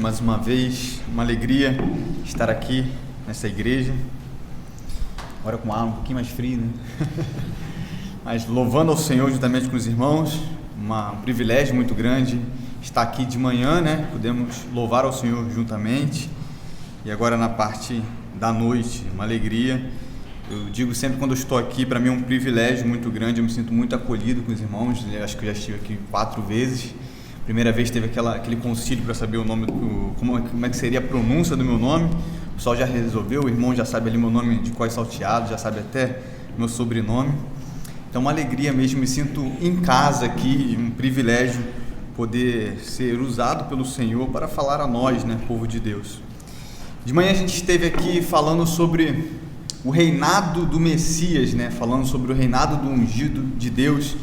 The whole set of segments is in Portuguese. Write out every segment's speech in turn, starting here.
mais uma vez, uma alegria estar aqui nessa igreja, agora com a ar um pouquinho mais frio, né? Mas louvando ao Senhor juntamente com os irmãos, um privilégio muito grande estar aqui de manhã, né? Podemos louvar ao Senhor juntamente, e agora na parte da noite, uma alegria. Eu digo sempre quando eu estou aqui, para mim é um privilégio muito grande, eu me sinto muito acolhido com os irmãos, eu acho que eu já estive aqui 4 vezes. Primeira vez teve aquele concílio para saber o nome, como é que seria a pronúncia do meu nome. O pessoal já resolveu, o irmão já sabe ali meu nome de cós salteado, já sabe até meu sobrenome. Então uma alegria mesmo, me sinto em casa aqui, um privilégio poder ser usado pelo Senhor para falar a nós, né, povo de Deus. De manhã a gente esteve aqui falando sobre o reinado do Messias, né, falando sobre o reinado do ungido de Deus.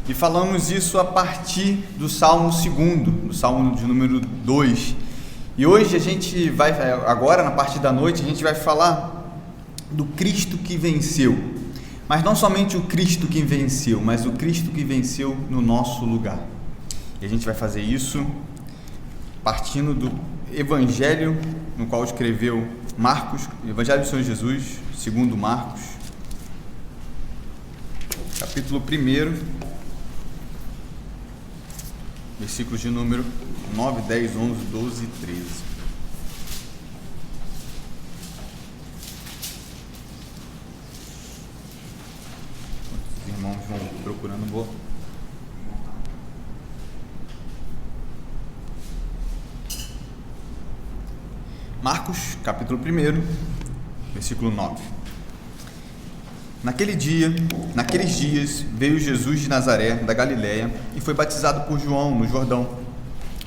E falamos isso a partir do Salmo 2, do Salmo de número 2. E hoje a gente vai, agora na parte da noite, a gente vai falar do Cristo que venceu. Mas não somente o Cristo que venceu, mas o Cristo que venceu no nosso lugar. E a gente vai fazer isso partindo do Evangelho no qual escreveu Marcos, Evangelho do Senhor Jesus, segundo Marcos, capítulo 1, versículos de número 9, 10, 11, 12 e 13. Os irmãos vão procurando boa. Marcos, capítulo 1, versículo 9. Naqueles dias, veio Jesus de Nazaré, da Galiléia, e foi batizado por João no Jordão.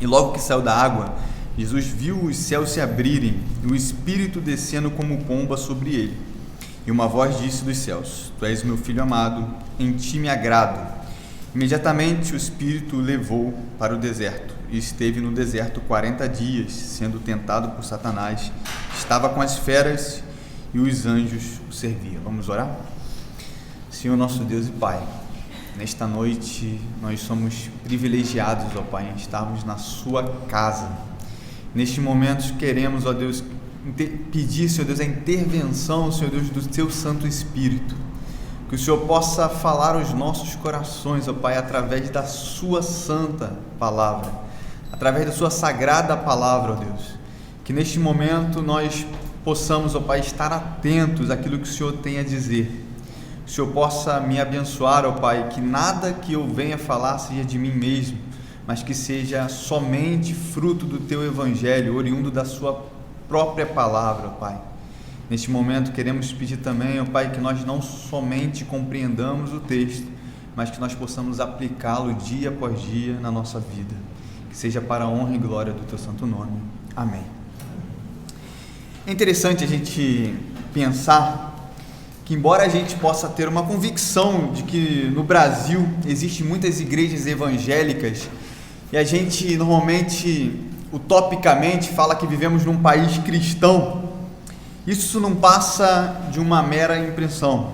E logo que saiu da água, Jesus viu os céus se abrirem e o Espírito descendo como pomba sobre ele. E uma voz disse dos céus: Tu és meu filho amado, em ti me agrado. Imediatamente o Espírito o levou para o deserto, e esteve no deserto 40 dias, sendo tentado por Satanás. Estava com as feras e os anjos o serviam. Vamos orar? Senhor nosso Deus e Pai, nesta noite nós somos privilegiados, ó Pai, em estarmos na Sua casa. Neste momento queremos, ó Deus, pedir, Senhor Deus, a intervenção, Senhor Deus, do Teu Santo Espírito. Que o Senhor possa falar aos nossos corações, ó Pai, através da Sua santa palavra, através da Sua sagrada palavra, ó Deus. Que neste momento nós possamos, ó Pai, estar atentos àquilo que o Senhor tem a dizer. Que o Senhor possa me abençoar, ó Pai, que nada que eu venha falar seja de mim mesmo, mas que seja somente fruto do Teu Evangelho, oriundo da Sua própria palavra, ó Pai. Neste momento queremos pedir também, ó Pai, que nós não somente compreendamos o texto, mas que nós possamos aplicá-lo dia após dia na nossa vida. Que seja para a honra e glória do Teu santo nome. Amém. É interessante a gente pensar que, embora a gente possa ter uma convicção de que no Brasil existem muitas igrejas evangélicas, e a gente normalmente, utopicamente, fala que vivemos num país cristão, isso não passa de uma mera impressão,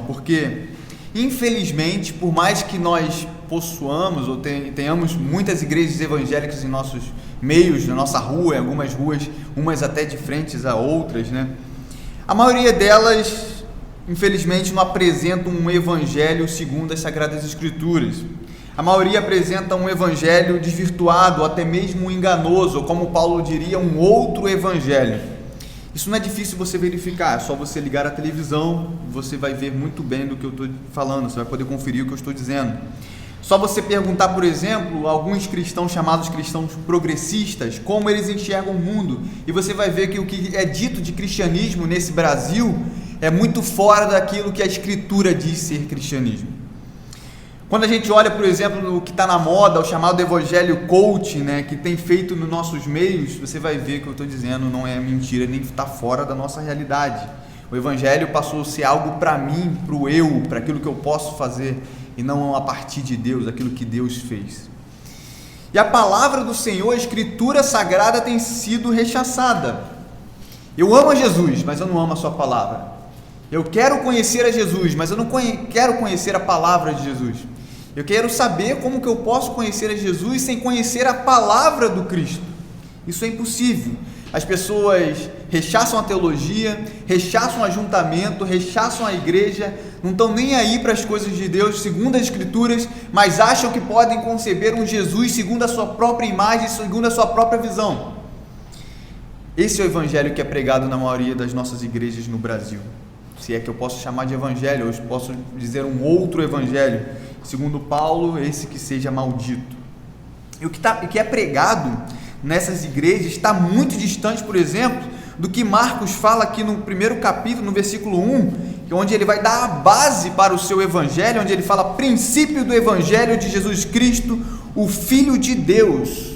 porque, infelizmente, por mais que nós possuamos ou tenhamos muitas igrejas evangélicas em nossos meios, na nossa rua, em algumas ruas, umas até de frente a outras, né? A maioria delas, infelizmente, não apresenta um evangelho segundo as Sagradas Escrituras. A maioria apresenta um evangelho desvirtuado, ou até mesmo enganoso, ou como Paulo diria, um outro evangelho. Isso não é difícil você verificar, é só você ligar a televisão, você vai ver muito bem do que eu estou falando, você vai poder conferir o que eu estou dizendo. Só você perguntar, por exemplo, a alguns cristãos chamados cristãos progressistas, como eles enxergam o mundo, e você vai ver que o que é dito de cristianismo nesse Brasil é muito fora daquilo que a Escritura diz ser cristianismo. Quando a gente olha, por exemplo, o que está na moda, o chamado evangelho coach, né, que tem feito nos nossos meios, você vai ver que o que eu estou dizendo não é mentira, nem está fora da nossa realidade. O evangelho passou a ser algo para mim, para o eu, para aquilo que eu posso fazer, e não a partir de Deus, aquilo que Deus fez. E a palavra do Senhor, a Escritura Sagrada, tem sido rechaçada. Eu amo a Jesus, mas eu não amo a sua palavra. Eu quero conhecer a Jesus, mas eu não quero conhecer a palavra de Jesus. Eu quero saber como que eu posso conhecer a Jesus sem conhecer a palavra do Cristo. Isso é impossível. As pessoas rechaçam a teologia, rechaçam o ajuntamento, rechaçam a igreja, não estão nem aí para as coisas de Deus segundo as Escrituras, mas acham que podem conceber um Jesus segundo a sua própria imagem, segundo a sua própria visão. Esse é o evangelho que é pregado na maioria das nossas igrejas no Brasil. Se é que eu posso chamar de evangelho, eu posso dizer um outro evangelho. Segundo Paulo, esse que seja maldito. E o que é pregado nessas igrejas está muito distante, por exemplo, do que Marcos fala aqui no primeiro capítulo, no versículo 1, onde ele vai dar a base para o seu evangelho, onde ele fala princípio do evangelho de Jesus Cristo, o Filho de Deus.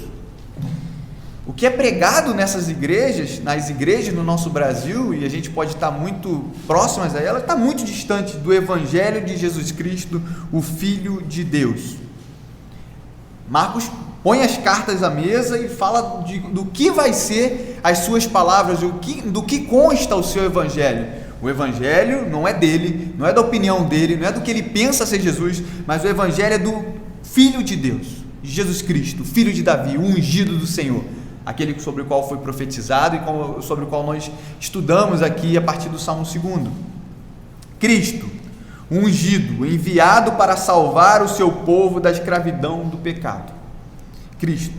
O que é pregado nessas igrejas, nas igrejas no nosso Brasil, e a gente pode estar muito próximas a ela, está muito distante do evangelho de Jesus Cristo, o Filho de Deus. Marcos põe as cartas à mesa e fala do que vai ser as suas palavras, do que consta o seu evangelho. O evangelho não é dele, não é da opinião dele, não é do que ele pensa ser Jesus, mas o evangelho é do Filho de Deus, Jesus Cristo, Filho de Davi, o ungido do Senhor, aquele sobre o qual foi profetizado e sobre o qual nós estudamos aqui a partir do Salmo 2. Cristo, ungido, enviado para salvar o seu povo da escravidão do pecado. Cristo,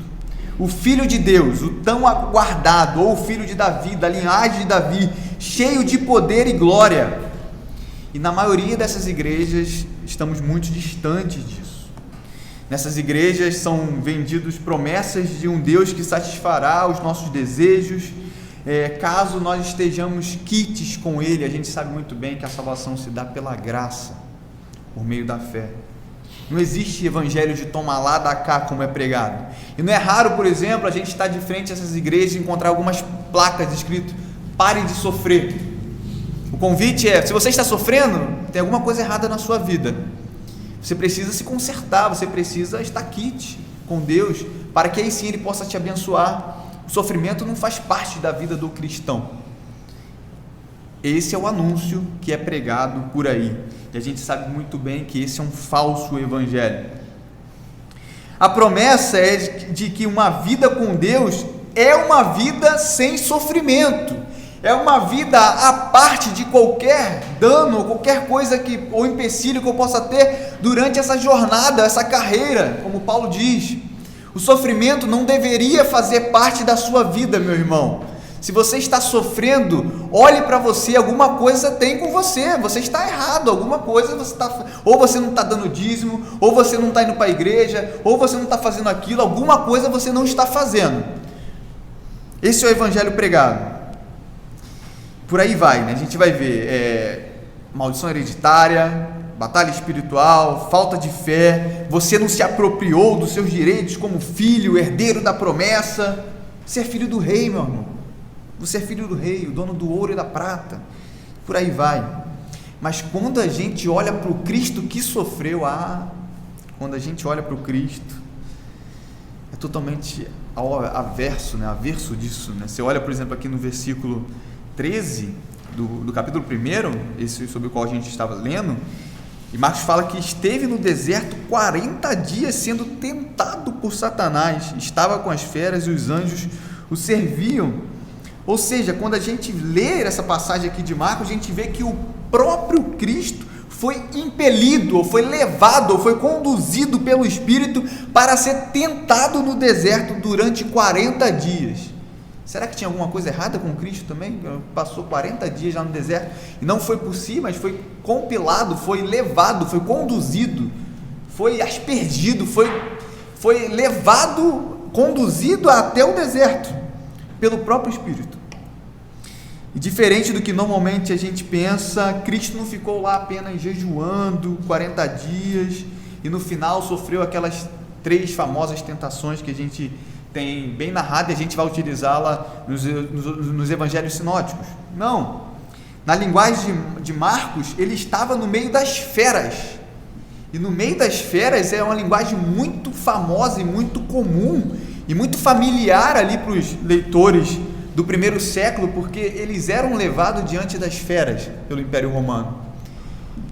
o Filho de Deus, o tão aguardado, ou o Filho de Davi, da linhagem de Davi, cheio de poder e glória. E na maioria dessas igrejas estamos muito distantes disso. Nessas igrejas são vendidas promessas de um Deus que satisfará os nossos desejos, caso nós estejamos quites com Ele. A gente sabe muito bem que a salvação se dá pela graça, por meio da fé. Não existe evangelho de tomar lá, da cá, como é pregado. E não é raro, por exemplo, a gente estar de frente a essas igrejas e encontrar algumas placas escritas: pare de sofrer. O convite é: se você está sofrendo, tem alguma coisa errada na sua vida. Você precisa se consertar, você precisa estar quite com Deus, para que aí sim Ele possa te abençoar. O sofrimento não faz parte da vida do cristão. Esse é o anúncio que é pregado por aí. E a gente sabe muito bem que esse é um falso evangelho. A promessa é de que uma vida com Deus é uma vida sem sofrimento, é uma vida à parte de qualquer dano, qualquer coisa ou empecilho que eu possa ter durante essa jornada, essa carreira, como Paulo diz. O sofrimento não deveria fazer parte da sua vida, meu irmão. Se você está sofrendo, olhe para você, alguma coisa tem com você está errado, alguma coisa ou você não está dando dízimo, ou você não está indo para a igreja, ou você não está fazendo aquilo, alguma coisa você não está fazendo. Esse é o evangelho pregado. Por aí vai, né? A gente vai ver maldição hereditária, batalha espiritual, falta de fé, você não se apropriou dos seus direitos como filho, herdeiro da promessa. Você é filho do rei, meu irmão. Você é filho do rei, o dono do ouro e da prata. Por aí vai. Mas quando a gente olha para o Cristo que sofreu, quando a gente olha para o Cristo, é totalmente averso, né? Averso disso, né? Você olha, por exemplo, aqui no versículo 13 do capítulo 1, esse sobre o qual a gente estava lendo, e Marcos fala que esteve no deserto 40 dias sendo tentado por Satanás, estava com as feras e os anjos o serviam. Ou seja, quando a gente lê essa passagem aqui de Marcos, a gente vê que o próprio Cristo foi impelido, ou foi levado, ou foi conduzido pelo Espírito para ser tentado no deserto durante 40 dias. Será que tinha alguma coisa errada com Cristo também? Passou 40 dias já no deserto e não foi por si, mas foi compilado, foi levado, foi conduzido, foi aspergido, foi levado, conduzido até o deserto pelo próprio Espírito. E diferente do que normalmente a gente pensa, Cristo não ficou lá apenas jejuando 40 dias e no final sofreu aquelas 3 famosas tentações que a gente tem bem narrada e a gente vai utilizá-la nos evangelhos sinóticos. Não. Na linguagem de Marcos, ele estava no meio das feras. E no meio das feras é uma linguagem muito famosa e muito comum e muito familiar ali para os leitores do primeiro século, porque eles eram levados diante das feras pelo Império Romano.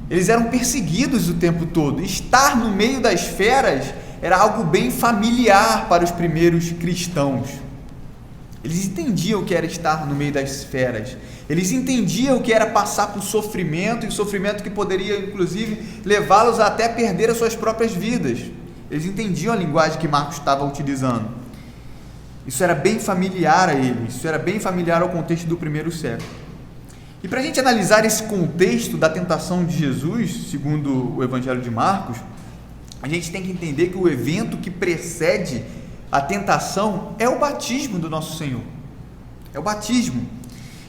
Eles eram perseguidos o tempo todo. Estar no meio das feras era algo bem familiar para os primeiros cristãos. Eles entendiam o que era estar no meio das feras. Eles entendiam o que era passar por sofrimento, e o sofrimento que poderia, inclusive, levá-los a até perder as suas próprias vidas. Eles entendiam a linguagem que Marcos estava utilizando. Isso era bem familiar a eles, isso era bem familiar ao contexto do primeiro século. E para a gente analisar esse contexto da tentação de Jesus, segundo o Evangelho de Marcos, a gente tem que entender que o evento que precede a tentação é o batismo do nosso Senhor. É o batismo.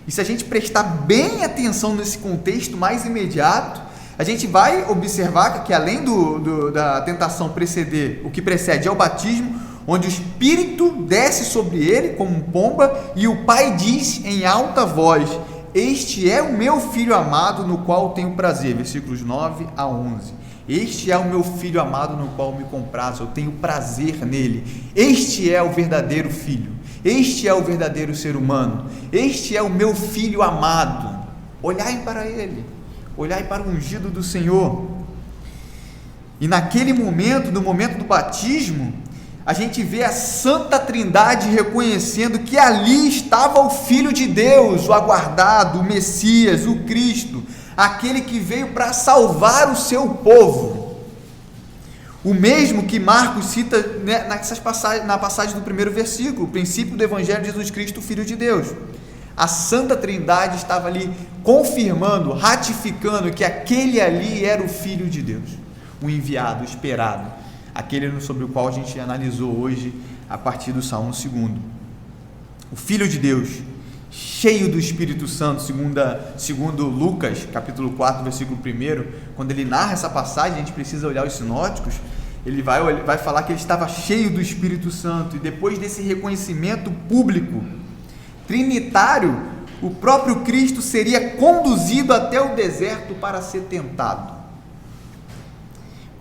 E se a gente prestar bem atenção nesse contexto mais imediato, a gente vai observar que além da tentação preceder, o que precede é o batismo, onde o Espírito desce sobre ele como pomba e o Pai diz em alta voz: este é o meu Filho amado no qual tenho prazer. Versículos 9 a 11. Este é o meu Filho amado no qual me comprazo, eu tenho prazer nele. Este é o verdadeiro Filho, este é o verdadeiro ser humano, este é o meu Filho amado. Olhai para ele, olhai para o ungido do Senhor. E naquele momento, no momento do batismo, a gente vê a Santa Trindade reconhecendo que ali estava o Filho de Deus, o aguardado, o Messias, o Cristo, aquele que veio para salvar o seu povo. O mesmo que Marcos cita, né, na passagem do primeiro versículo, o princípio do Evangelho de Jesus Cristo, Filho de Deus. A Santa Trindade estava ali confirmando, ratificando que aquele ali era o Filho de Deus, o enviado, o esperado, aquele sobre o qual a gente analisou hoje a partir do Salmo 2. O Filho de Deus, cheio do Espírito Santo, segundo Lucas, capítulo 4, versículo 1, quando ele narra essa passagem, a gente precisa olhar os sinóticos, ele vai falar que ele estava cheio do Espírito Santo, e depois desse reconhecimento público, trinitário, o próprio Cristo seria conduzido até o deserto para ser tentado.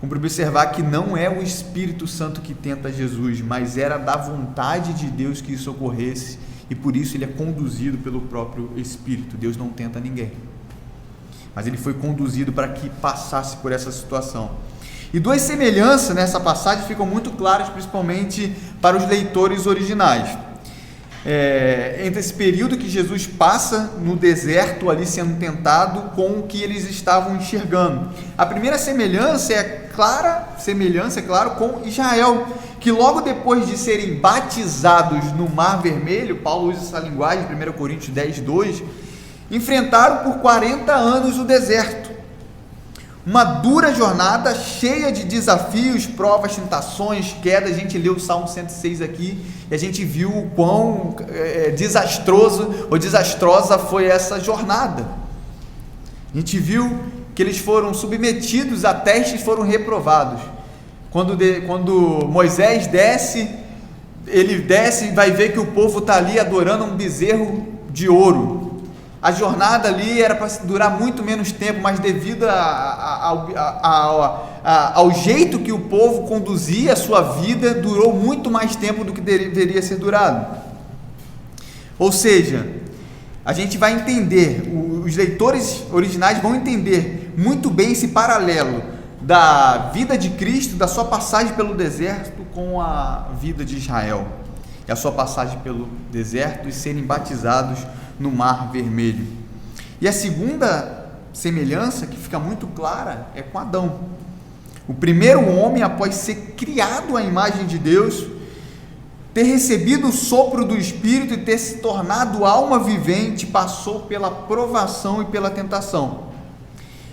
Cumpre observar que não é o Espírito Santo que tenta Jesus, mas era da vontade de Deus que isso ocorresse, e por isso ele é conduzido pelo próprio Espírito. Deus não tenta ninguém, mas ele foi conduzido para que passasse por essa situação. E duas semelhanças nessa passagem ficam muito claras, principalmente para os leitores originais. Entre esse período que Jesus passa no deserto ali sendo tentado com o que eles estavam enxergando. A primeira semelhança é claro, com Israel, que logo depois de serem batizados no Mar Vermelho, Paulo usa essa linguagem, 1 Coríntios 10, 2, enfrentaram por 40 anos o deserto. Uma dura jornada cheia de desafios, provas, tentações, quedas. A gente leu o Salmo 106 aqui e a gente viu o quão desastroso ou desastrosa foi essa jornada. A gente viu que eles foram submetidos a testes e foram reprovados. Quando Moisés desce, ele desce e vai ver que o povo está ali adorando um bezerro de ouro. A jornada ali era para durar muito menos tempo, mas devido ao jeito que o povo conduzia a sua vida, durou muito mais tempo do que deveria ser durado. Ou seja, a gente vai entender, os leitores originais vão entender muito bem esse paralelo da vida de Cristo, da sua passagem pelo deserto com a vida de Israel, e a sua passagem pelo deserto e serem batizados no Mar Vermelho. E a segunda semelhança, que fica muito clara, é com Adão. O primeiro homem, após ser criado à imagem de Deus, ter recebido o sopro do Espírito e ter se tornado alma vivente, passou pela provação e pela tentação.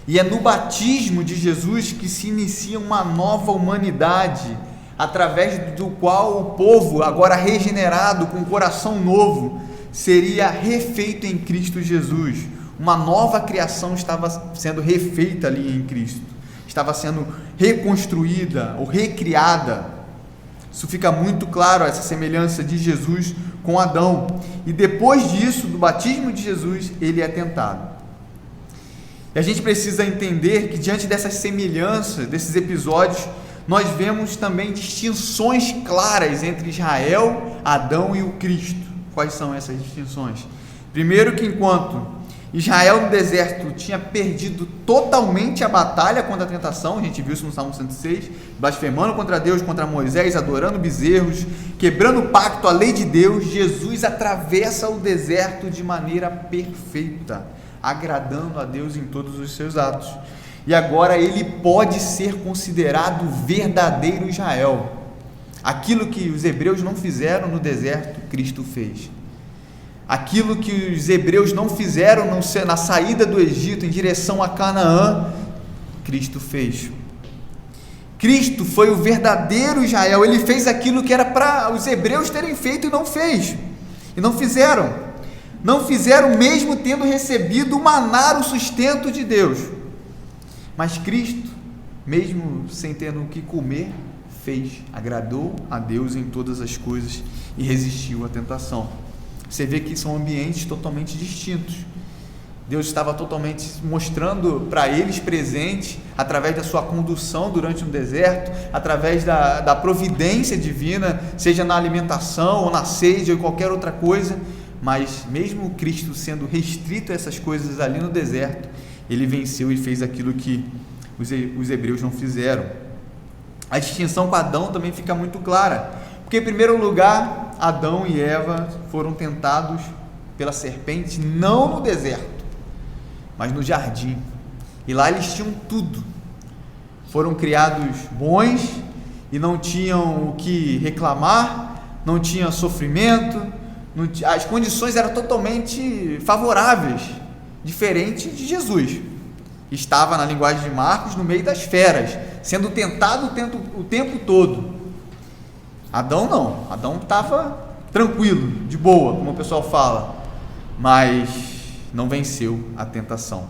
E é no batismo de Jesus que se inicia uma nova humanidade, através do qual o povo, agora regenerado, com um coração novo, seria refeito em Cristo Jesus. Uma nova criação estava sendo refeita ali em Cristo, estava sendo reconstruída ou recriada. Isso fica muito claro, essa semelhança de Jesus com Adão. E depois disso, do batismo de Jesus, ele é tentado. E a gente precisa entender que diante dessas semelhanças, desses episódios, nós vemos também distinções claras entre Israel, Adão e o Cristo. Quais são essas distinções? Primeiro, que enquanto Israel no deserto tinha perdido totalmente a batalha contra a tentação, a gente viu isso no Salmo 106, blasfemando contra Deus, contra Moisés, adorando bezerros, quebrando o pacto, a lei de Deus. Jesus atravessa o deserto de maneira perfeita, agradando a Deus em todos os seus atos. E agora ele pode ser considerado verdadeiro Israel. Aquilo que os hebreus não fizeram no deserto, Cristo fez. Aquilo que os hebreus não fizeram na saída do Egito em direção a Canaã, Cristo fez. Cristo foi o verdadeiro Israel. Ele fez aquilo que era para os hebreus terem feito e não fez. E não fizeram. Não fizeram mesmo tendo recebido o maná, o sustento de Deus. Mas Cristo, mesmo sem ter o que comer, fez. Agradou a Deus em todas as coisas e resistiu à tentação. Você vê que são ambientes totalmente distintos. Deus estava totalmente mostrando para eles presente, através da sua condução durante um deserto, através da providência divina, seja na alimentação ou na sede ou qualquer outra coisa, mas mesmo Cristo sendo restrito a essas coisas ali no deserto, ele venceu e fez aquilo que os hebreus não fizeram. A distinção com Adão também fica muito clara, porque em primeiro lugar, Adão e Eva foram tentados pela serpente não no deserto, mas no jardim, e lá eles tinham tudo. Foram criados bons e não tinham o que reclamar, não tinha sofrimento, as condições eram totalmente favoráveis, diferente de Jesus. Estava, na linguagem de Marcos, no meio das feras, sendo tentado o tempo todo. Adão não, Adão estava tranquilo, de boa, como o pessoal fala, mas não venceu a tentação,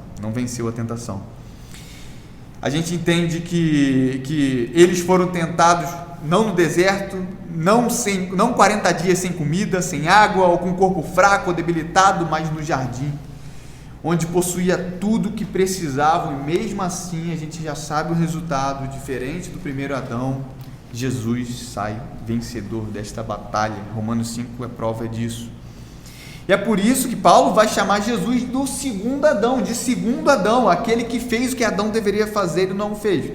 A gente entende que eles foram tentados não no deserto, não 40 dias sem comida, sem água, ou com o corpo fraco ou debilitado, mas no jardim, onde possuía tudo o que precisavam, e mesmo assim a gente já sabe o resultado. Diferente do primeiro Adão, Jesus sai vencedor desta batalha. Romanos 5 é prova disso. E é por isso que Paulo vai chamar Jesus do segundo Adão, aquele que fez o que Adão deveria fazer e não fez.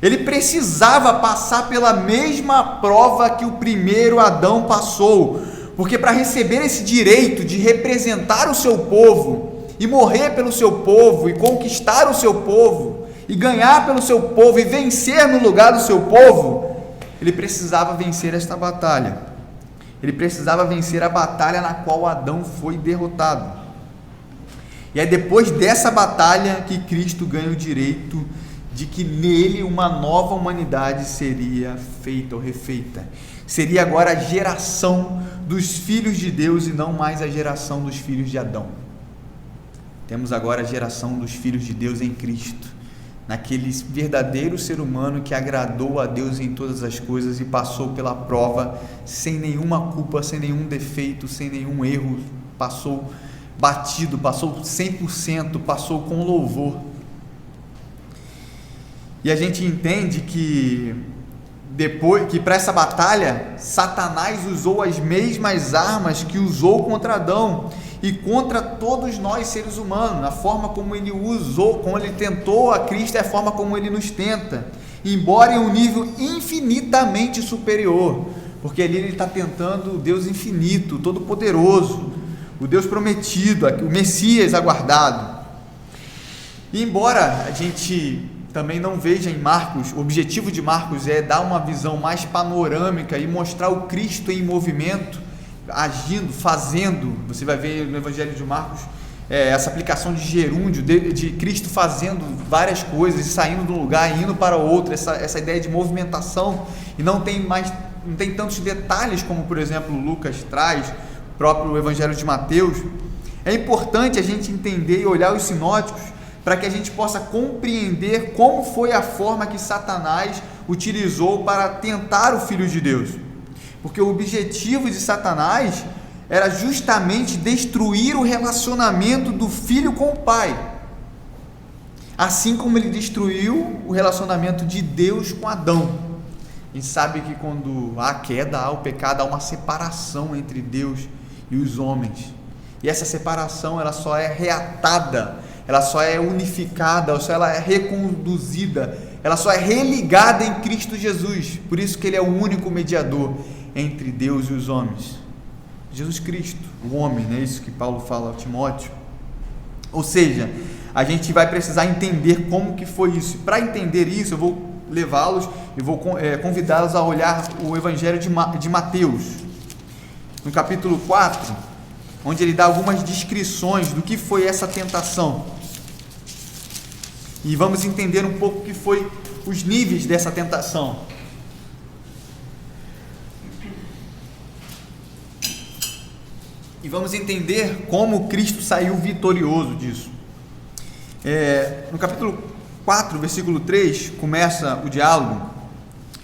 Ele precisava passar pela mesma prova que o primeiro Adão passou, porque para receber esse direito de representar o seu povo, e morrer pelo seu povo, e conquistar o seu povo, e ganhar pelo seu povo, e vencer no lugar do seu povo, ele precisava vencer esta batalha. Ele precisava vencer a batalha na qual Adão foi derrotado. E é depois dessa batalha que Cristo ganha o direito de que nele uma nova humanidade seria feita ou refeita. Seria agora a geração dos filhos de Deus e não mais a geração dos filhos de Adão. Temos agora a geração dos filhos de Deus em Cristo, naquele verdadeiro ser humano que agradou a Deus em todas as coisas e passou pela prova sem nenhuma culpa, sem nenhum defeito, sem nenhum erro, passou batido, passou 100%, passou com louvor. E a gente entende que para essa batalha, Satanás usou as mesmas armas que usou contra Adão e contra todos nós seres humanos. A forma como ele usou, como ele tentou a Cristo, é a forma como ele nos tenta, embora em um nível infinitamente superior, porque ali ele está tentando o Deus infinito, todo-poderoso, o Deus prometido, o Messias aguardado. E embora a gente também não veja em Marcos, o objetivo de Marcos é dar uma visão mais panorâmica e mostrar o Cristo em movimento, agindo, fazendo. Você vai ver no Evangelho de Marcos essa aplicação de gerúndio, de Cristo fazendo várias coisas, e saindo de um lugar e indo para outro, essa ideia de movimentação, e não tem tantos detalhes como, por exemplo, Lucas traz, o próprio Evangelho de Mateus. É importante a gente entender e olhar os sinóticos para que a gente possa compreender como foi a forma que Satanás utilizou para tentar o Filho de Deus. Porque o objetivo de Satanás era justamente destruir o relacionamento do filho com o pai, assim como ele destruiu o relacionamento de Deus com Adão. A gente sabe que quando há queda, há o pecado, há uma separação entre Deus e os homens, E essa separação, ela só é reatada, ela só é unificada, ela é reconduzida, ela só é religada em Cristo Jesus. Por isso que Ele é o único mediador entre Deus e os homens. Jesus Cristo, o homem, é isso que Paulo fala a Timóteo. Ou seja, a gente vai precisar entender como que foi isso. Para entender isso, eu vou levá-los e vou convidá-los a olhar o Evangelho de Mateus, no capítulo 4, onde ele dá algumas descrições do que foi essa tentação. E vamos entender um pouco o que foi os níveis dessa tentação. E vamos entender como Cristo saiu vitorioso disso. No capítulo 4, versículo 3, começa o diálogo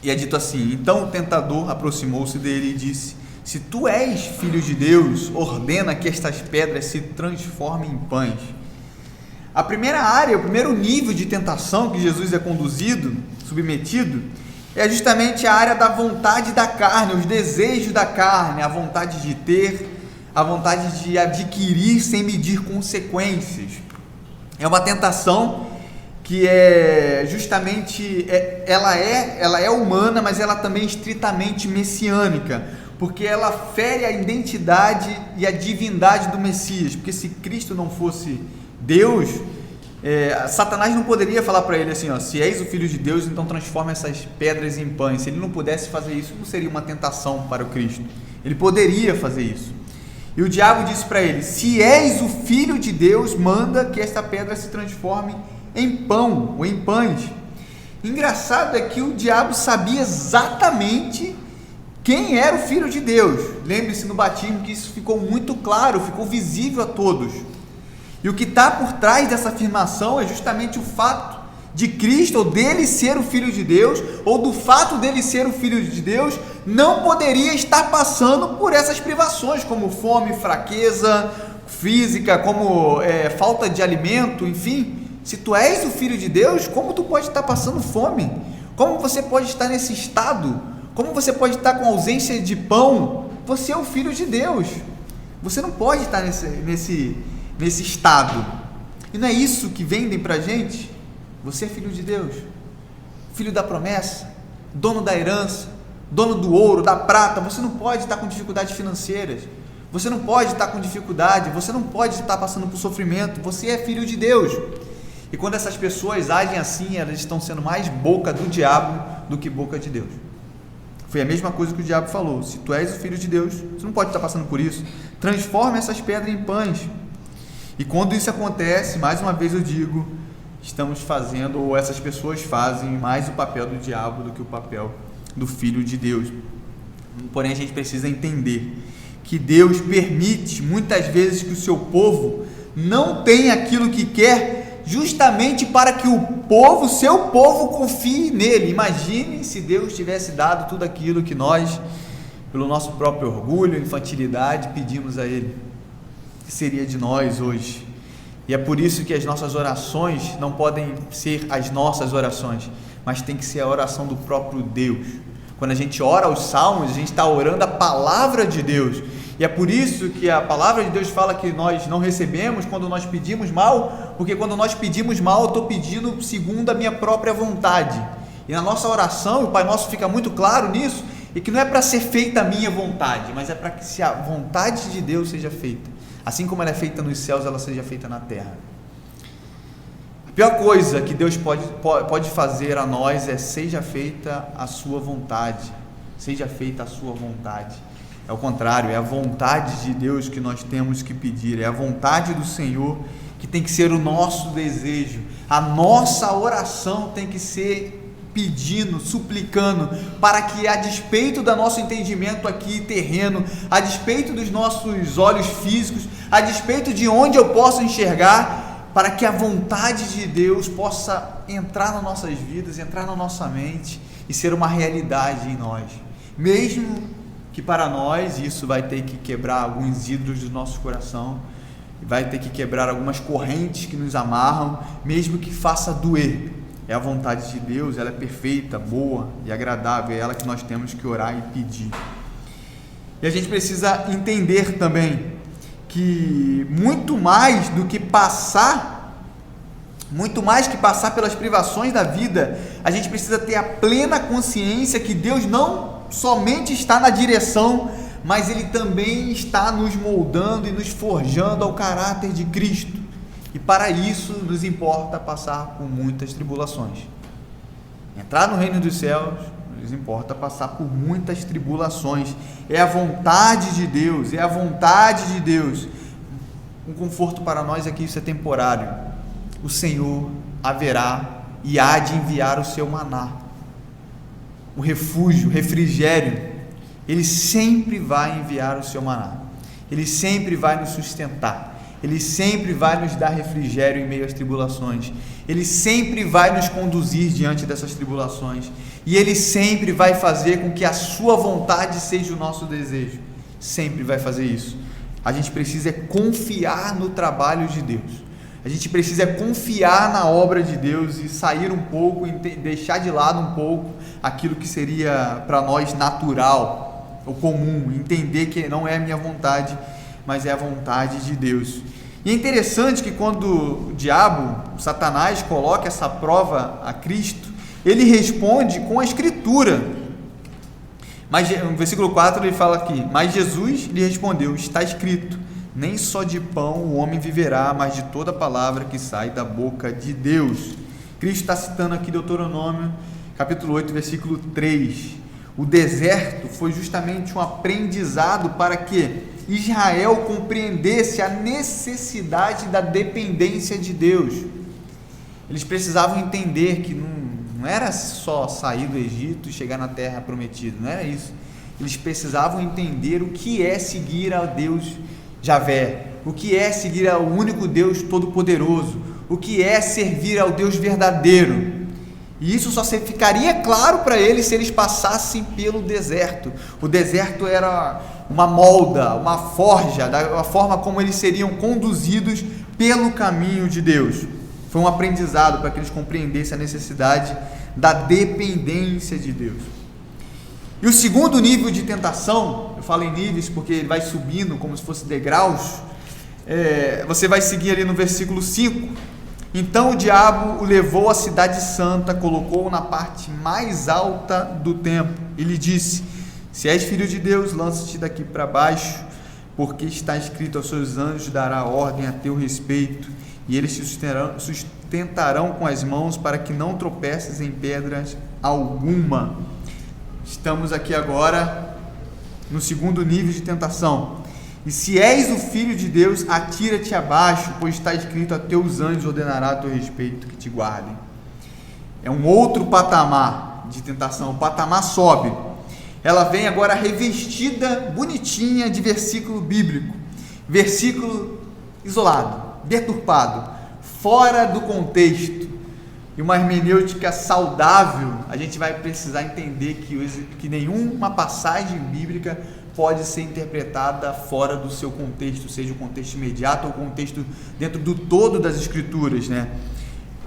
e é dito assim: então o tentador aproximou-se dele e disse: se tu és filho de Deus, ordena que estas pedras se transformem em pães. A primeira área, o primeiro nível de tentação que Jesus é conduzido, submetido, é justamente a área da vontade da carne, os desejos da carne, a vontade de ter, a vontade de adquirir sem medir consequências. É uma tentação que é justamente, ela é humana, mas ela também é estritamente messiânica, porque ela fere a identidade e a divindade do Messias. Porque se Cristo não fosse Deus, Satanás não poderia falar para ele assim, se és o Filho de Deus, então transforma essas pedras em pães. Se ele não pudesse fazer isso, não seria uma tentação para o Cristo. Ele poderia fazer isso. E o diabo disse para ele: se és o Filho de Deus, manda que esta pedra se transforme em pão ou em pães. Engraçado é que o diabo sabia exatamente quem era o Filho de Deus. Lembre-se no batismo que isso ficou muito claro, ficou visível a todos. E o que está por trás dessa afirmação é justamente o fato de Cristo, ou dele ser o Filho de Deus, ou do fato dele ser o Filho de Deus, não poderia estar passando por essas privações, como fome, fraqueza física, como falta de alimento, enfim. Se tu és o Filho de Deus, como tu pode estar passando fome? Como você pode estar nesse estado? Como você pode estar com ausência de pão? Você é o Filho de Deus. Você não pode estar nesse estado. E não é isso que vendem pra gente? Você é filho de Deus, filho da promessa, dono da herança, dono do ouro, da prata. Você não pode estar com dificuldades financeiras. Você não pode estar com dificuldade. Você não pode estar passando por sofrimento. Você é filho de Deus. E quando essas pessoas agem assim, elas estão sendo mais boca do diabo do que boca de Deus. Foi a mesma coisa que o diabo falou: se tu és o Filho de Deus, você não pode estar passando por isso. Transforma essas pedras em pães. E quando isso acontece, mais uma vez eu digo, estamos fazendo, ou essas pessoas fazem mais o papel do diabo do que o papel do Filho de Deus. Porém, a gente precisa entender que Deus permite muitas vezes que o seu povo não tenha aquilo que quer, justamente para que o seu povo confie nele. Imagine se Deus tivesse dado tudo aquilo que nós, pelo nosso próprio orgulho, infantilidade, pedimos a ele. O que seria de nós hoje? E é por isso que as nossas orações não podem ser as nossas orações, mas tem que ser a oração do próprio Deus. Quando a gente ora os salmos, a gente está orando a palavra de Deus. E é por isso que a palavra de Deus fala que nós não recebemos quando nós pedimos mal, porque quando nós pedimos mal, eu estou pedindo segundo a minha própria vontade. E na nossa oração, o Pai Nosso fica muito claro nisso, e que não é para ser feita a minha vontade, mas é para que se a vontade de Deus seja feita. Assim como ela é feita nos céus, ela seja feita na terra. A pior coisa que Deus pode fazer a nós é: seja feita a sua vontade. Seja feita a sua vontade. É o contrário, é a vontade de Deus que nós temos que pedir. É a vontade do Senhor que tem que ser o nosso desejo. A nossa oração tem que ser pedindo, suplicando, para que, a despeito do nosso entendimento aqui terreno, a despeito dos nossos olhos físicos, a despeito de onde eu posso enxergar, para que a vontade de Deus possa entrar nas nossas vidas, entrar na nossa mente e ser uma realidade em nós. Mesmo que para nós isso vai ter que quebrar alguns ídolos do nosso coração, vai ter que quebrar algumas correntes que nos amarram, mesmo que faça doer. É a vontade de Deus, ela é perfeita, boa e agradável, é ela que nós temos que orar e pedir. E a gente precisa entender também que muito mais que passar pelas privações da vida, a gente precisa ter a plena consciência que Deus não somente está na direção, mas Ele também está nos moldando e nos forjando ao caráter de Cristo. E para isso nos importa passar por muitas tribulações. Entrar no reino dos céus nos importa passar por muitas tribulações. É a vontade de Deus, é a vontade de Deus. Um conforto para nós é que isso é temporário. O Senhor haverá e há de enviar o seu maná, o refúgio, o refrigério. Ele sempre vai enviar o seu maná, Ele sempre vai nos sustentar, Ele sempre vai nos dar refrigério em meio às tribulações, Ele sempre vai nos conduzir diante dessas tribulações, e Ele sempre vai fazer com que a sua vontade seja o nosso desejo, sempre vai fazer isso. A gente precisa confiar no trabalho de Deus, a gente precisa confiar na obra de Deus e sair um pouco, deixar de lado um pouco aquilo que seria para nós natural, o comum, entender que não é a minha vontade, mas é a vontade de Deus. E é interessante que quando o diabo, Satanás, coloca essa prova a Cristo, ele responde com a Escritura. Mas no versículo 4 ele fala aqui: mas Jesus lhe respondeu, está escrito, nem só de pão o homem viverá, mas de toda palavra que sai da boca de Deus. Cristo está citando aqui Deuteronômio, capítulo 8, versículo 3. O deserto foi justamente um aprendizado para que Israel compreendesse a necessidade da dependência de Deus. Eles precisavam entender que não era só sair do Egito e chegar na terra prometida, não era isso. Eles precisavam entender o que é seguir a Deus Javé, o que é seguir ao único Deus Todo-Poderoso, o que é servir ao Deus verdadeiro. E isso só ficaria claro para eles se eles passassem pelo deserto. O deserto era uma molda, uma forja, da forma como eles seriam conduzidos pelo caminho de Deus. Foi um aprendizado para que eles compreendessem a necessidade da dependência de Deus. E o segundo nível de tentação, eu falo em níveis porque ele vai subindo como se fosse degraus, você vai seguir ali no versículo 5. Então o diabo o levou à cidade santa, colocou-o na parte mais alta do templo e lhe disse: se és filho de Deus, lança-te daqui para baixo, porque está escrito: aos seus anjos dará ordem a teu respeito, e eles te sustentarão com as mãos para que não tropeces em pedras alguma. Estamos aqui agora no segundo nível de tentação. E se és o Filho de Deus, atira-te abaixo, pois está escrito: a teus anjos ordenará a teu respeito que te guardem. É um outro patamar de tentação, o patamar sobe. Ela vem agora revestida, bonitinha, de versículo bíblico, versículo isolado, deturpado, fora do contexto. E uma hermenêutica saudável, a gente vai precisar entender que nenhuma passagem bíblica pode ser interpretada fora do seu contexto, seja o contexto imediato ou o contexto dentro do todo das Escrituras, né?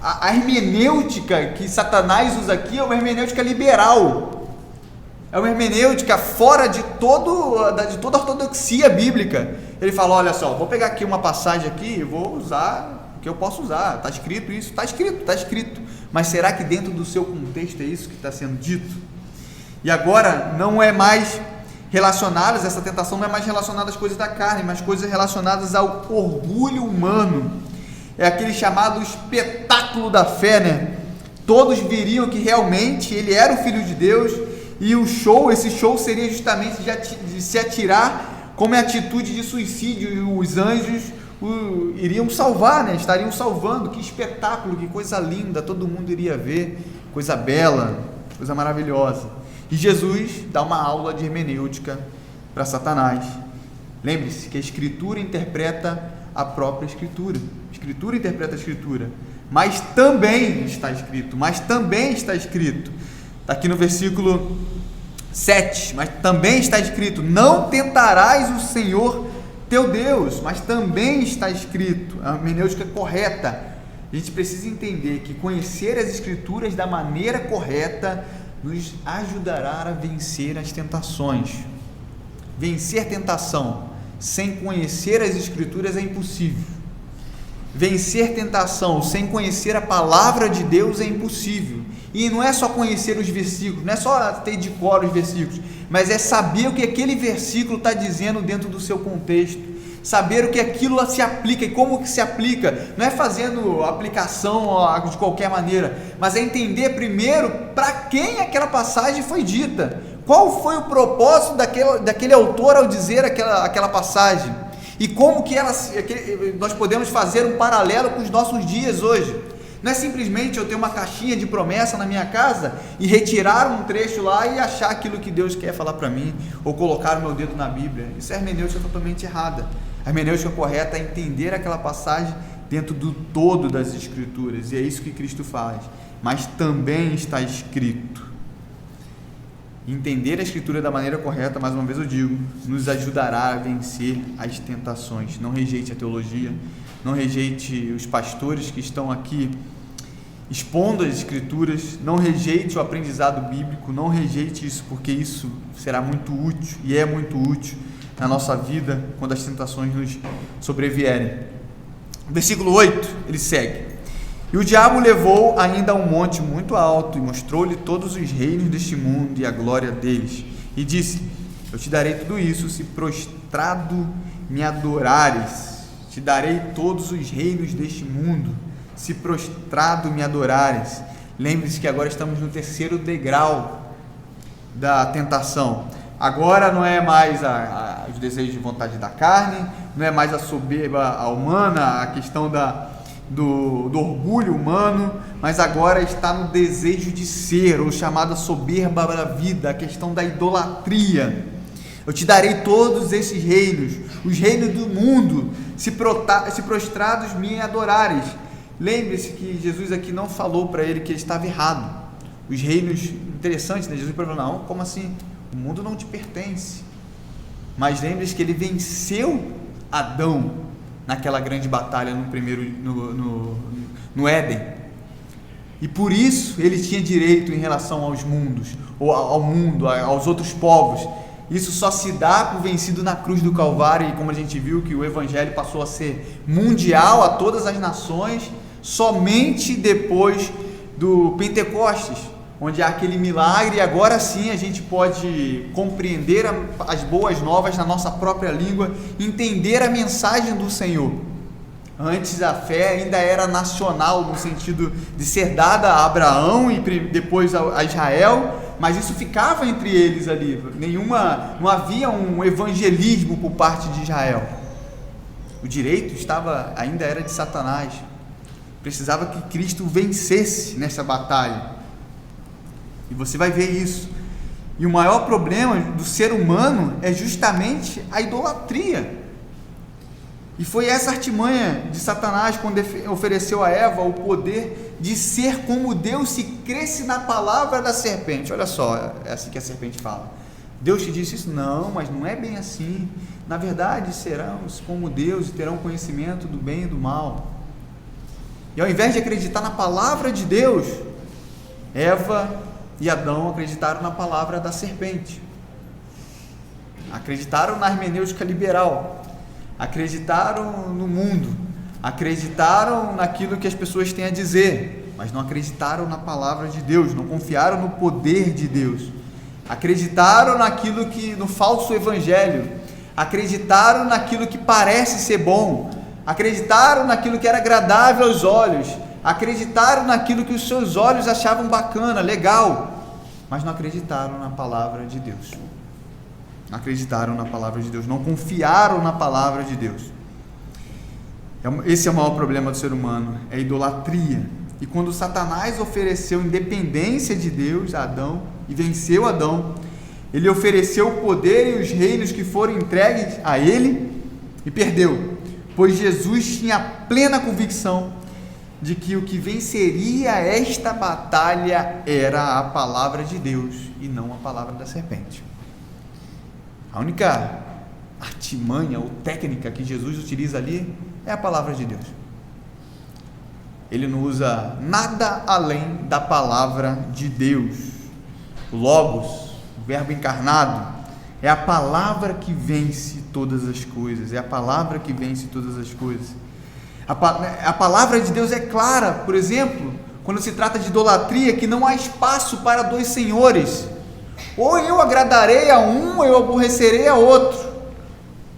A hermenêutica que Satanás usa aqui é uma hermenêutica liberal, é uma hermenêutica fora de toda a ortodoxia bíblica. Ele fala: olha só, vou pegar aqui uma passagem aqui e vou usar o que eu posso usar, está escrito isso, está escrito, mas será que dentro do seu contexto é isso que está sendo dito? E agora não é mais relacionadas, essa tentação não é mais relacionada às coisas da carne, mas coisas relacionadas ao orgulho humano. É aquele chamado espetáculo da fé, né? Todos veriam que realmente ele era o Filho de Deus, e esse show seria justamente de se atirar como é atitude de suicídio, e os anjos iriam salvar, né? Estariam salvando. Que espetáculo, que coisa linda, todo mundo iria ver, coisa bela, coisa maravilhosa. E Jesus dá uma aula de hermenêutica para Satanás. Lembre-se que a Escritura interpreta a própria Escritura. A Escritura interpreta a Escritura. Mas também está escrito. Está aqui no versículo 7. Mas também está escrito: não tentarás o Senhor teu Deus. Mas também está escrito. A hermenêutica correta. A gente precisa entender que conhecer as Escrituras da maneira correta nos ajudará a vencer as tentações. Vencer tentação sem conhecer as Escrituras é impossível. Vencer tentação sem conhecer a palavra de Deus é impossível. E não é só conhecer os versículos, não é só ter de cor os versículos, mas é saber o que aquele versículo está dizendo dentro do seu contexto, saber o que aquilo se aplica e como que se aplica. Não é fazendo aplicação de qualquer maneira, mas é entender primeiro para quem aquela passagem foi dita, qual foi o propósito daquele autor ao dizer aquela passagem, e como que nós podemos fazer um paralelo com os nossos dias hoje. Não é simplesmente eu ter uma caixinha de promessa na minha casa e retirar um trecho lá e achar aquilo que Deus quer falar para mim, ou colocar o meu dedo na Bíblia. Isso é hermenêutica totalmente errada. A hermenêutica correta é entender aquela passagem dentro do todo das Escrituras, e é isso que Cristo faz. Mas também está escrito. Entender a Escritura da maneira correta, mais uma vez eu digo, nos ajudará a vencer as tentações. Não rejeite a teologia, não rejeite os pastores que estão aqui expondo as Escrituras, não rejeite o aprendizado bíblico, não rejeite isso, porque isso será muito útil, e é muito útil na nossa vida quando as tentações nos sobrevierem. Versículo 8, ele segue: e o diabo levou ainda a um monte muito alto e mostrou-lhe todos os reinos deste mundo e a glória deles, e disse: eu te darei tudo isso se prostrado me adorares. Te darei todos os reinos deste mundo se prostrado me adorares. Lembre-se que agora estamos no terceiro degrau da tentação. Agora não é mais os desejos de vontade da carne, não é mais a soberba humana, a questão do orgulho humano, mas agora está no desejo de ser, ou chamada soberba da vida, a questão da idolatria. Eu te darei todos esses reinos, os reinos do mundo, se prostrados me adorares. Lembre-se que Jesus aqui não falou para ele que ele estava errado. Os reinos, interessante, né? Jesus falou: não, como assim? O mundo não te pertence. Mas lembre-se que ele venceu Adão naquela grande batalha no Éden, e por isso ele tinha direito em relação aos mundos, ou ao mundo, aos outros povos. Isso só se dá por vencido na cruz do Calvário, e como a gente viu que o Evangelho passou a ser mundial a todas as nações, somente depois do Pentecostes, onde há aquele milagre, e agora sim a gente pode compreender as boas novas na nossa própria língua, entender a mensagem do Senhor. Antes a fé ainda era nacional, no sentido de ser dada a Abraão e depois a Israel, mas isso ficava entre eles ali, não havia um evangelismo por parte de Israel. O direito ainda era de Satanás, precisava que Cristo vencesse nessa batalha. E você vai ver isso. E o maior problema do ser humano é justamente a idolatria. E foi essa artimanha de Satanás quando ofereceu a Eva o poder de ser como Deus se cresce na palavra da serpente. Olha só, é assim que a serpente fala. Deus te disse isso? Não, mas não é bem assim. Na verdade, seremos como Deus e terão conhecimento do bem e do mal. E ao invés de acreditar na palavra de Deus, Eva e Adão acreditaram na palavra da serpente, acreditaram na hermenêutica liberal, acreditaram no mundo, acreditaram naquilo que as pessoas têm a dizer, mas não acreditaram na palavra de Deus, não confiaram no poder de Deus, acreditaram no falso evangelho, acreditaram naquilo que parece ser bom, acreditaram naquilo que era agradável aos olhos, acreditaram naquilo que os seus olhos achavam bacana, legal, mas não acreditaram na palavra de Deus. Não acreditaram na palavra de Deus, não confiaram na palavra de Deus. Esse é o maior problema do ser humano, é a idolatria. E quando Satanás ofereceu independência de Deus a Adão e venceu Adão, ele ofereceu o poder e os reinos que foram entregues a ele e perdeu, pois Jesus tinha plena convicção de que o que venceria esta batalha era a palavra de Deus e não a palavra da serpente. A única artimanha ou técnica que Jesus utiliza ali é a palavra de Deus. Ele não usa nada além da palavra de Deus. O Logos, o Verbo encarnado, É a palavra que vence todas as coisas. É a palavra que vence todas as coisas. A palavra de Deus é clara, por exemplo, quando se trata de idolatria, que não há espaço para dois senhores. Ou eu agradarei a um, ou eu aborrecerei a outro.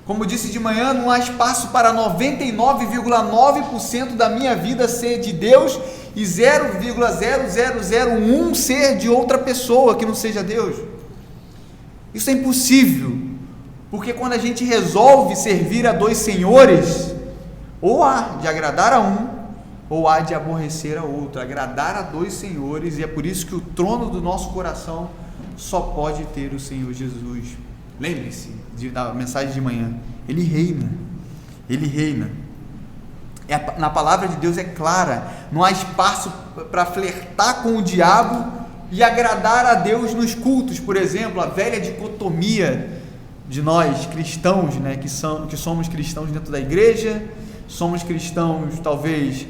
Como disse de manhã, não há espaço para 99,9% da minha vida ser de Deus e 0,0001 ser de outra pessoa que não seja Deus. Isso é impossível, porque quando a gente resolve servir a dois senhores, ou há de agradar a um, ou há de aborrecer a outro. Agradar a dois senhores, e é por isso que o trono do nosso coração só pode ter o Senhor Jesus. Lembre-se da mensagem de manhã, Ele reina, Ele reina. Na palavra de Deus é clara, não há espaço para flertar com o diabo e agradar a Deus nos cultos. Por exemplo, a velha dicotomia de nós cristãos, né, que somos cristãos dentro da igreja, somos cristãos talvez,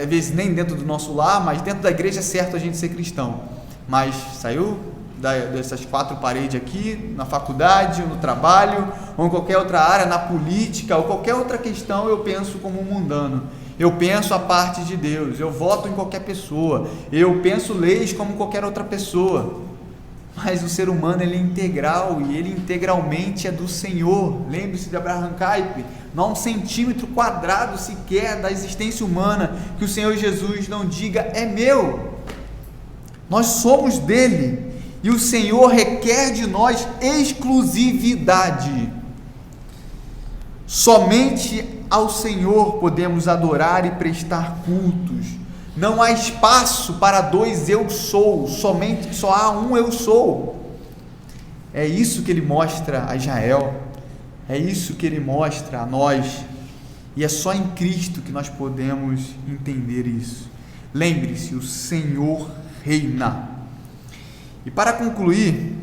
às vezes nem dentro do nosso lar, mas dentro da igreja é certo a gente ser cristão, mas saiu dessas quatro paredes aqui, na faculdade, no trabalho, ou em qualquer outra área, na política, ou qualquer outra questão, eu penso como um mundano, eu penso a parte de Deus, eu voto em qualquer pessoa, eu penso leis como qualquer outra pessoa, mas o ser humano ele é integral, e ele integralmente é do Senhor. Lembre-se de Abraham Kuyper, não há um centímetro quadrado sequer da existência humana que o Senhor Jesus não diga, é meu, nós somos dele, e o Senhor requer de nós exclusividade. Somente ao Senhor podemos adorar e prestar cultos. Não há espaço para dois eu sou, só há um eu sou. É isso que ele mostra a Israel, é isso que ele mostra a nós, e é só em Cristo que nós podemos entender isso. Lembre-se, o Senhor reina. E para concluir,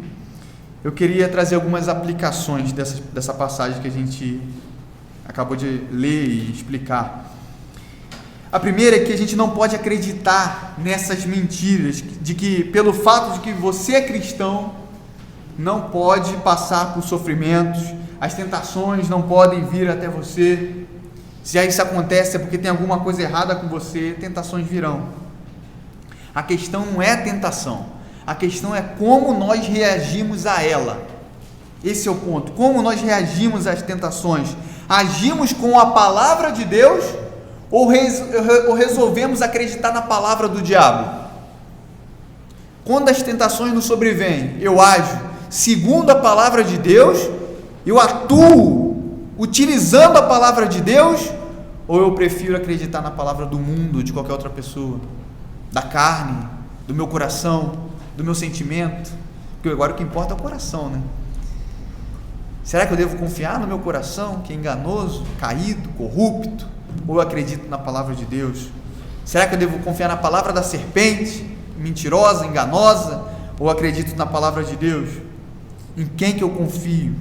eu queria trazer algumas aplicações dessa passagem que a gente acabou de ler e explicar. A primeira é que a gente não pode acreditar nessas mentiras, de que pelo fato de que você é cristão, não pode passar por sofrimentos, as tentações não podem vir até você. Se isso acontece é porque tem alguma coisa errada com você, tentações virão. A questão não é a tentação, a questão é como nós reagimos a ela. Esse é o ponto, como nós reagimos às tentações. Agimos com a palavra de Deus ou resolvemos acreditar na palavra do diabo? Quando as tentações nos sobrevêm, eu ajo segundo a palavra de Deus, eu atuo utilizando a palavra de Deus, ou eu prefiro acreditar na palavra do mundo, de qualquer outra pessoa, da carne, do meu coração, do meu sentimento? Porque agora o que importa é o coração, né? Será que eu devo confiar no meu coração, que é enganoso, caído, corrupto, ou eu acredito na palavra de Deus? Será que eu devo confiar na palavra da serpente, mentirosa, enganosa, ou acredito na palavra de Deus? Em quem que eu confio?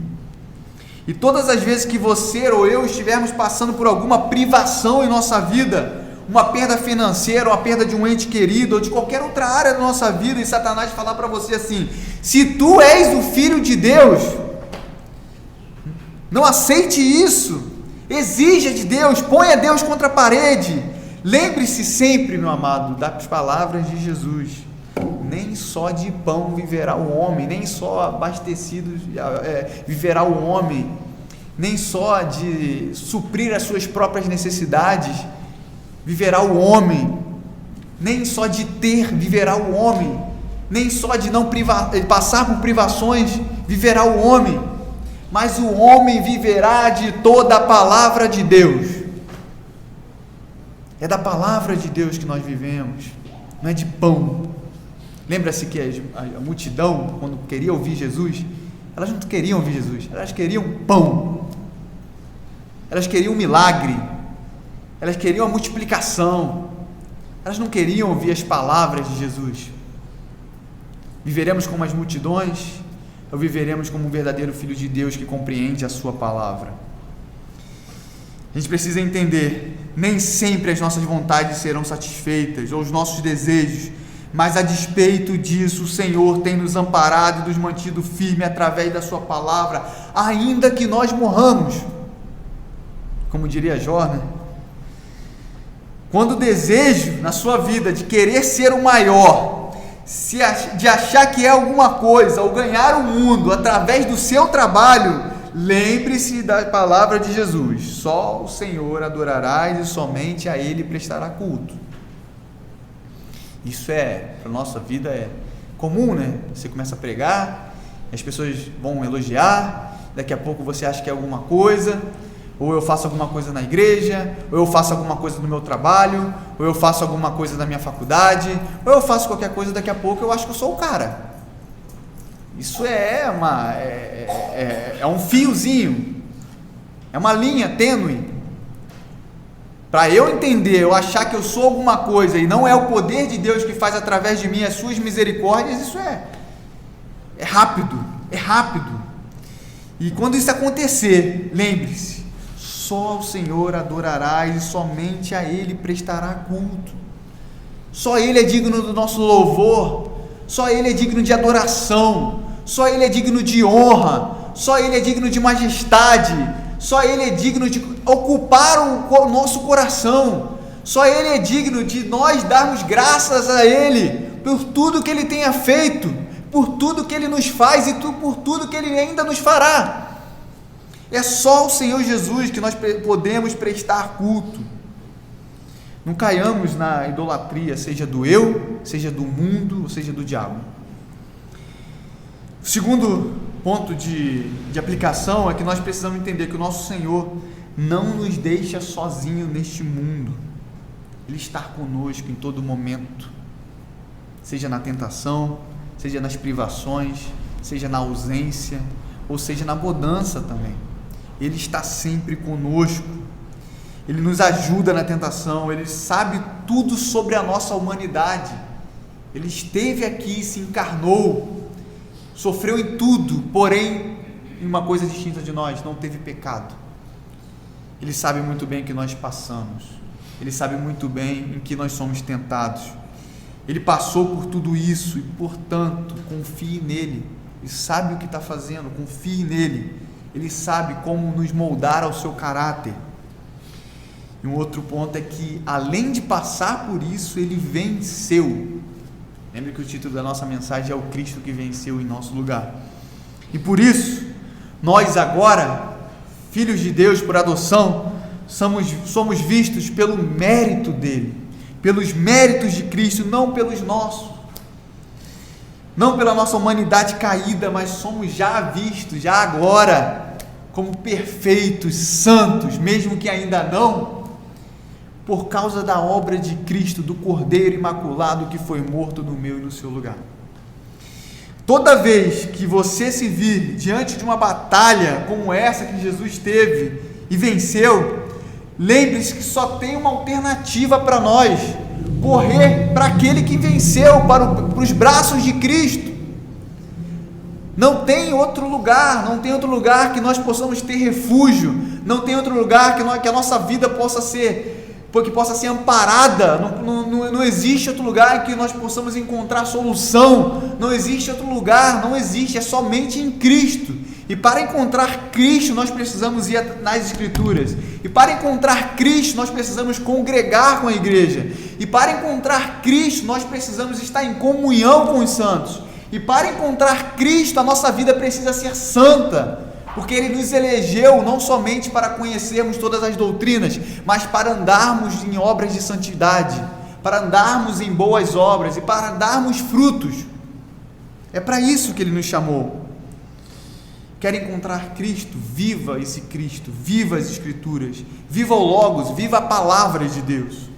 E todas as vezes que você ou eu estivermos passando por alguma privação em nossa vida, uma perda financeira, uma perda de um ente querido, ou de qualquer outra área da nossa vida, e Satanás falar para você assim, se tu és o Filho de Deus, não aceite isso, exija de Deus, ponha Deus contra a parede. Lembre-se sempre, meu amado, das palavras de Jesus, nem só de pão viverá o homem, nem só abastecido viverá o homem, nem só de suprir as suas próprias necessidades viverá o homem, nem só de ter viverá o homem, nem só de não passar por privações viverá o homem, mas o homem viverá de toda a palavra de Deus. É da palavra de Deus que nós vivemos, não é de pão. Lembra-se que a multidão, quando queria ouvir Jesus, elas não queriam ouvir Jesus, elas queriam pão, elas queriam um milagre, elas queriam a multiplicação, elas não queriam ouvir as palavras de Jesus. Viveremos como as multidões, ou viveremos como um verdadeiro filho de Deus que compreende a sua palavra? A gente precisa entender, nem sempre as nossas vontades serão satisfeitas, ou os nossos desejos, mas a despeito disso, o Senhor tem nos amparado e nos mantido firme através da sua palavra, ainda que nós morramos. Como diria Jó, né? Quando o desejo na sua vida de querer ser o maior, de achar que é alguma coisa, ou ganhar o mundo através do seu trabalho, lembre-se da palavra de Jesus: só o Senhor adorarás e somente a Ele prestará culto. Isso para a nossa vida é comum, né? Você começa a pregar, as pessoas vão elogiar, daqui a pouco você acha que é alguma coisa, ou eu faço alguma coisa na igreja, ou eu faço alguma coisa no meu trabalho, ou eu faço alguma coisa na minha faculdade, ou eu faço qualquer coisa, daqui a pouco eu acho que eu sou o cara. Isso é um fiozinho, é uma linha tênue. Para eu entender, eu achar que eu sou alguma coisa e não é o poder de Deus que faz através de mim as suas misericórdias, isso é rápido. E quando isso acontecer, lembre-se: só ao Senhor adorarás e somente a Ele prestará culto. Só Ele é digno do nosso louvor, só Ele é digno de adoração, só Ele é digno de honra, só Ele é digno de majestade, só Ele é digno de ocupar o nosso coração, só Ele é digno de nós darmos graças a Ele por tudo que Ele tenha feito, por tudo que Ele nos faz e por tudo que Ele ainda nos fará. É só ao Senhor Jesus que nós podemos prestar culto. Não caiamos na idolatria, seja do eu, seja do mundo, ou seja do diabo. O segundo ponto de aplicação é que nós precisamos entender que o nosso Senhor não nos deixa sozinho neste mundo. Ele está conosco em todo momento, seja na tentação, seja nas privações, seja na ausência, ou seja na bonança também. Ele está sempre conosco. Ele nos ajuda na tentação, Ele sabe tudo sobre a nossa humanidade. Ele esteve aqui, se encarnou, sofreu em tudo, porém, em uma coisa distinta de nós, não teve pecado. Ele sabe muito bem o que nós passamos, Ele sabe muito bem em que nós somos tentados. Ele passou por tudo isso e, portanto, confie nele. Ele sabe o que está fazendo, confie nele. Ele sabe como nos moldar ao seu caráter. E um outro ponto é que, além de passar por isso, ele venceu. Lembre que o título da nossa mensagem é o Cristo que venceu em nosso lugar. E por isso, nós agora, filhos de Deus por adoção, somos vistos pelo mérito dele, pelos méritos de Cristo, não pelos nossos, não pela nossa humanidade caída, mas somos já vistos, já agora, como perfeitos, santos, mesmo que ainda não, por causa da obra de Cristo, do Cordeiro Imaculado que foi morto no meu e no seu lugar. Toda vez que você se vir diante de uma batalha como essa que Jesus teve e venceu, lembre-se que só tem uma alternativa para nós: correr para aquele que venceu, para os braços de Cristo. Não tem outro lugar que nós possamos ter refúgio, não tem outro lugar que a nossa vida possa ser amparada, não existe outro lugar em que nós possamos encontrar solução, não existe outro lugar, é somente em Cristo. E para encontrar Cristo nós precisamos ir nas Escrituras, e para encontrar Cristo nós precisamos congregar com a igreja, e para encontrar Cristo nós precisamos estar em comunhão com os santos, e para encontrar Cristo a nossa vida precisa ser santa, porque Ele nos elegeu não somente para conhecermos todas as doutrinas, mas para andarmos em obras de santidade, para andarmos em boas obras e para darmos frutos. É para isso que Ele nos chamou. Quer encontrar Cristo? Viva esse Cristo, viva as Escrituras, viva o Logos, viva a Palavra de Deus.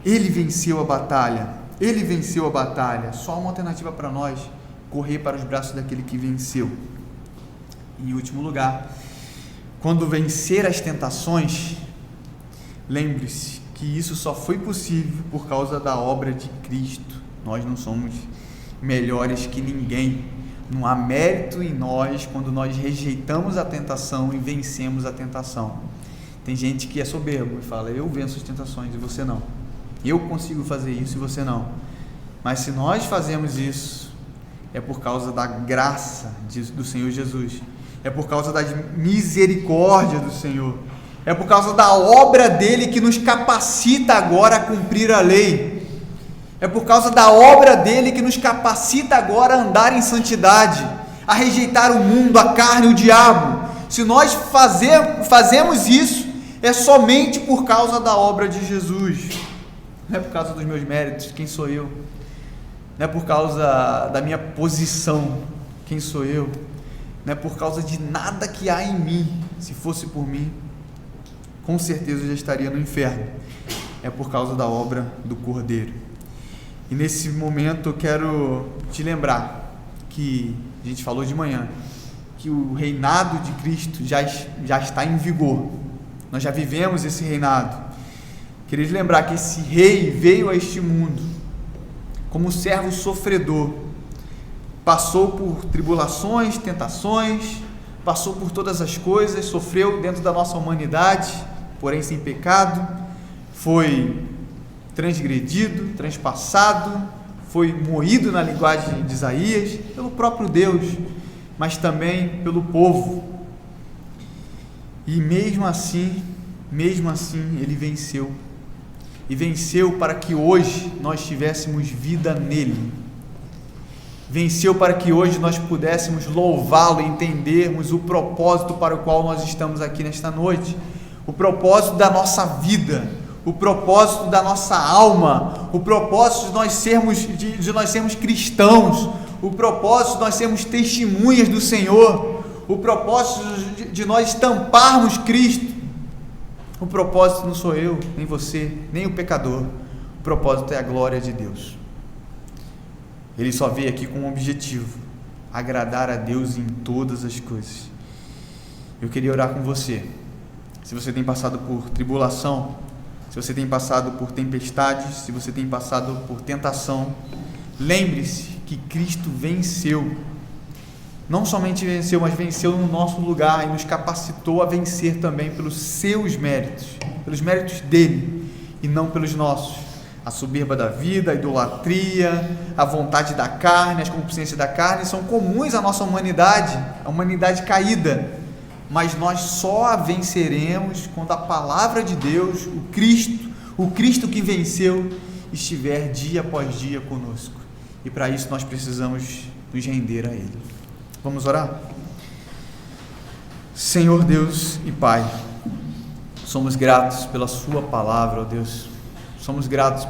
Ele venceu a batalha, só há uma alternativa para nós: correr para os braços daquele que venceu. Em último lugar, quando vencer as tentações, lembre-se que isso só foi possível por causa da obra de Cristo. Nós não somos melhores que ninguém, não há mérito em nós quando nós rejeitamos a tentação e vencemos a tentação. Tem gente que é soberbo e fala: eu venço as tentações e você não, eu consigo fazer isso e você não. Mas se nós fazemos isso, é por causa da graça do Senhor Jesus, é por causa da misericórdia do Senhor, é por causa da obra dele que nos capacita agora a cumprir a lei, é por causa da obra dele que nos capacita agora a andar em santidade, a rejeitar o mundo, a carne, o diabo. Se nós fazemos isso, é somente por causa da obra de Jesus, não é por causa dos meus méritos, quem sou eu? Não é por causa da minha posição, quem sou eu? Não é por causa de nada que há em mim. Se fosse por mim, com certeza eu já estaria no inferno. É por causa da obra do Cordeiro. E nesse momento eu quero te lembrar que a gente falou de manhã, que o reinado de Cristo já está em vigor. Nós já vivemos esse reinado. Queria te lembrar que esse rei veio a este mundo como servo sofredor, passou por tribulações, tentações, passou por todas as coisas, sofreu dentro da nossa humanidade, porém sem pecado, foi transgredido, transpassado, foi moído, na linguagem de Isaías, pelo próprio Deus, mas também pelo povo. E mesmo assim, ele venceu. E venceu para que hoje nós tivéssemos vida nele. Venceu para que hoje nós pudéssemos louvá-lo e entendermos o propósito para o qual nós estamos aqui nesta noite. O propósito da nossa vida, o propósito da nossa alma, o propósito de nós sermos cristãos, o propósito de nós sermos testemunhas do Senhor, o propósito de nós estamparmos Cristo. O propósito não sou eu, nem você, nem o pecador. O propósito é a glória de Deus. Ele só veio aqui com um objetivo: agradar a Deus em todas as coisas. Eu queria orar com você. Se você tem passado por tribulação, se você tem passado por tempestades, se você tem passado por tentação, lembre-se que Cristo venceu. Não somente venceu, mas venceu no nosso lugar e nos capacitou a vencer também pelos seus méritos, pelos méritos dele e não pelos nossos. A soberba da vida, a idolatria, a vontade da carne, as concupiscências da carne são comuns à nossa humanidade, a humanidade caída, mas nós só a venceremos quando a palavra de Deus, o Cristo que venceu, estiver dia após dia conosco. E para isso nós precisamos nos render a Ele. Vamos orar? Senhor Deus e Pai, somos gratos pela Sua palavra, ó Deus. Somos gratos